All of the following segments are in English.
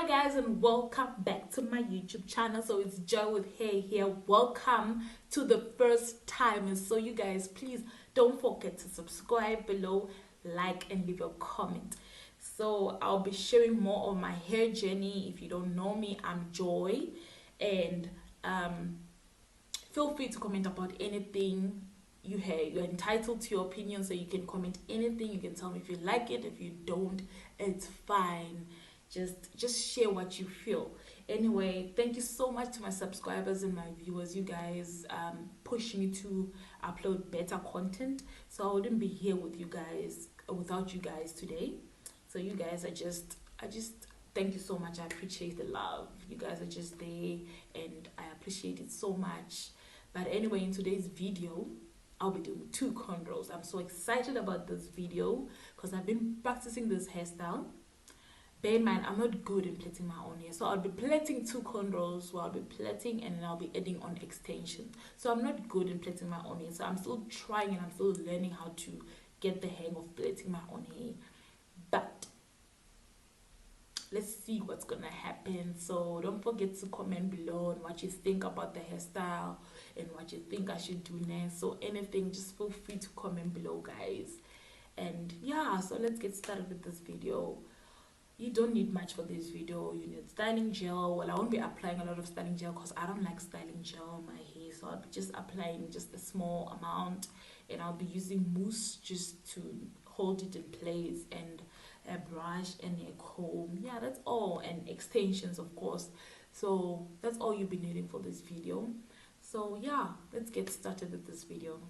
guys, and welcome back to my YouTube channel. So it's Joy with Hair here. Welcome to the first timers. So you guys, please don't forget to subscribe below, like, and leave a comment. So I'll be sharing more of my hair journey. If you don't know me, I'm Joy, and feel free to comment about anything you hear. You're entitled to your opinion, so you can comment anything. You can tell me if you like it. If you don't, it's fine. Just share what you feel. Anyway, thank you so much to my subscribers and my viewers. You guys push me to upload better content, so I wouldn't be here with you guys without you guys today. So you guys are I just thank you so much. I appreciate the love. You guys are just there, and I appreciate it so much. But anyway, in today's video, I'll be doing 2 cornrows. I'm so excited about this video because I've been practicing this hairstyle. Bear in mind, I'm not good in plaiting my own hair. So I'll be plaiting 2 cornrows, while I'll be plaiting, and then I'll be adding on extensions. So I'm not good in plaiting my own hair. So I'm still trying and I'm still learning how to get the hang of plaiting my own hair. But let's see what's gonna happen. So don't forget to comment below on what you think about the hairstyle and what you think I should do next. So anything, just feel free to comment below, guys. And yeah, so let's get started with this video. You don't need much for this video. You need styling gel. Well, I won't be applying a lot of styling gel because I don't like styling gel on my hair, so I'll be just applying just a small amount, and I'll be using mousse just to hold it in place, and a brush and a comb. Yeah, that's all, and extensions, of course. So that's all you'll be needing for this video. So yeah, let's get started with this video.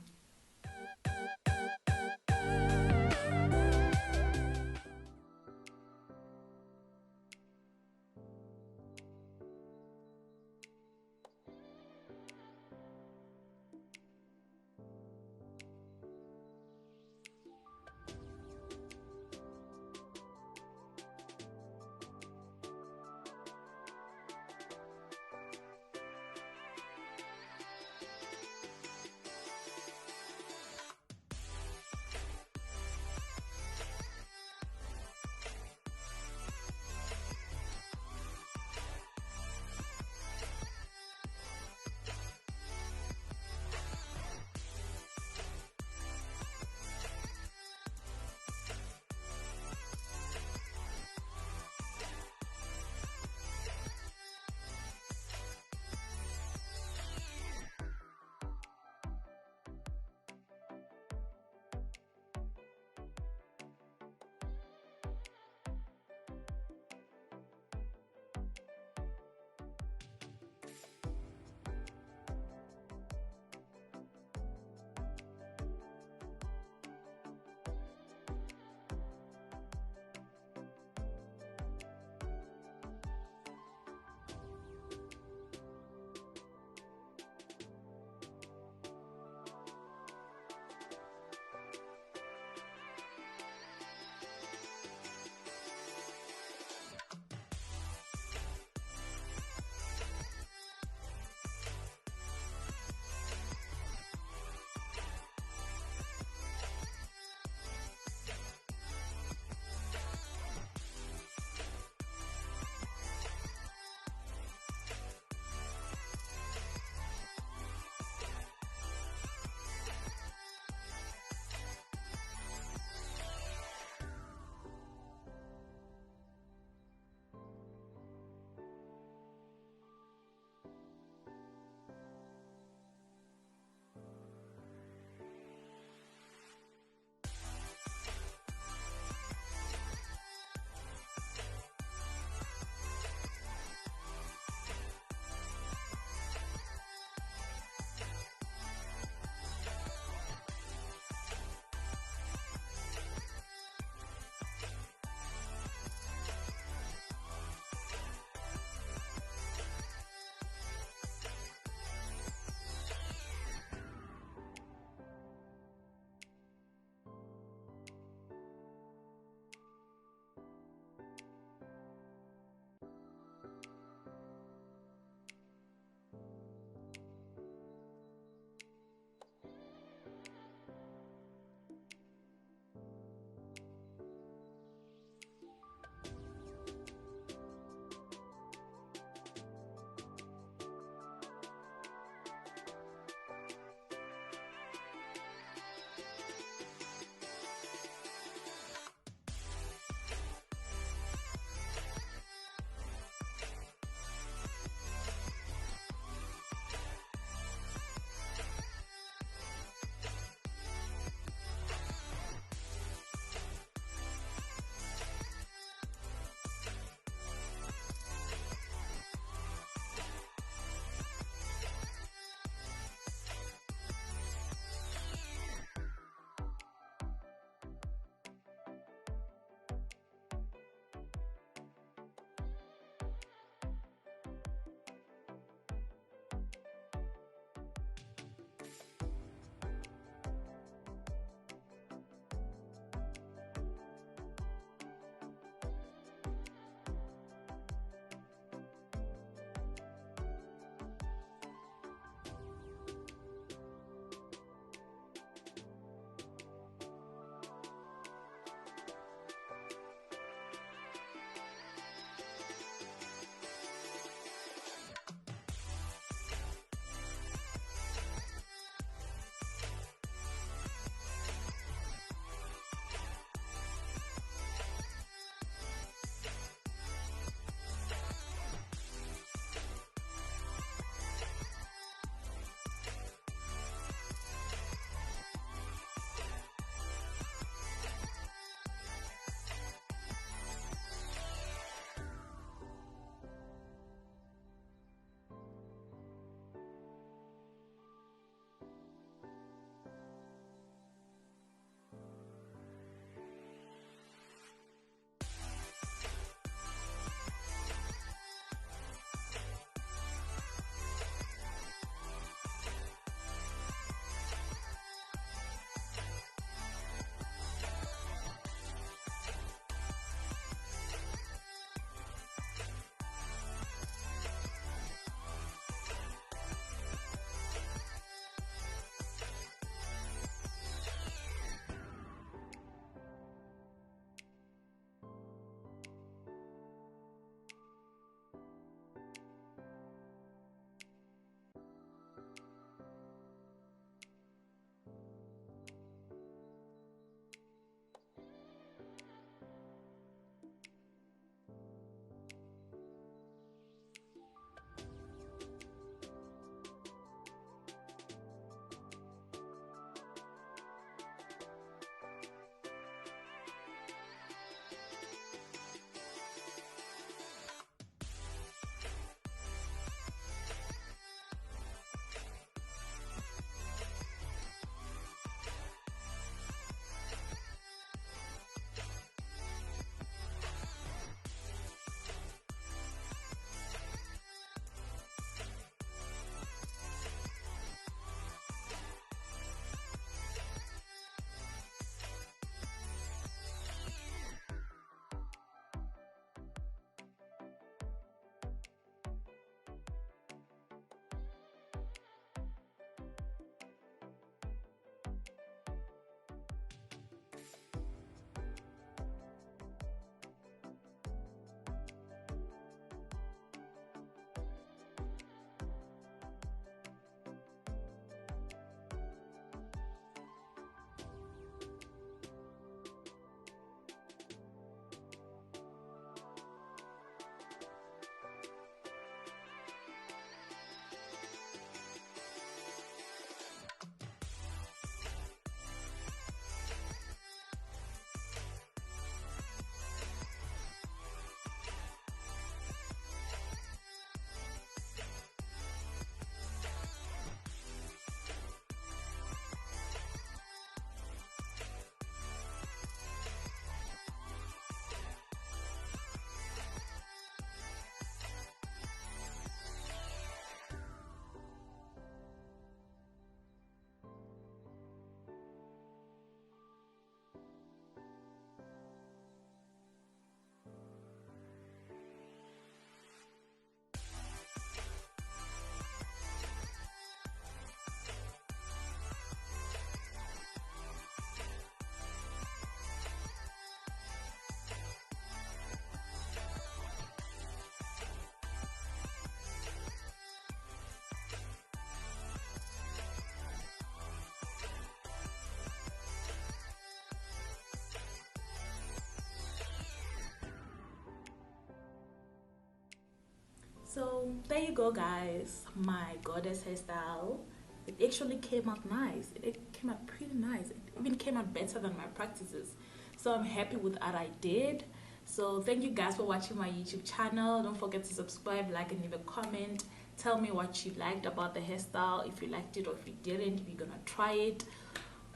So there you go, guys, my goddess hairstyle. It actually came out nice. It came out pretty nice. It even came out better than my practices. So I'm happy with what I did. So thank you guys for watching my YouTube channel. Don't forget to subscribe, like, and leave a comment. Tell me what you liked about the hairstyle, if you liked it or if you didn't, if you're gonna try it,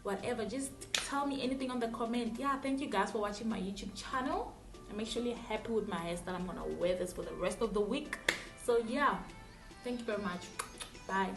whatever. Just tell me anything on the comment. Yeah, thank you guys for watching my YouTube channel. I'm actually happy with my hairstyle. I'm gonna wear this for the rest of the week. So yeah, thank you very much. Bye.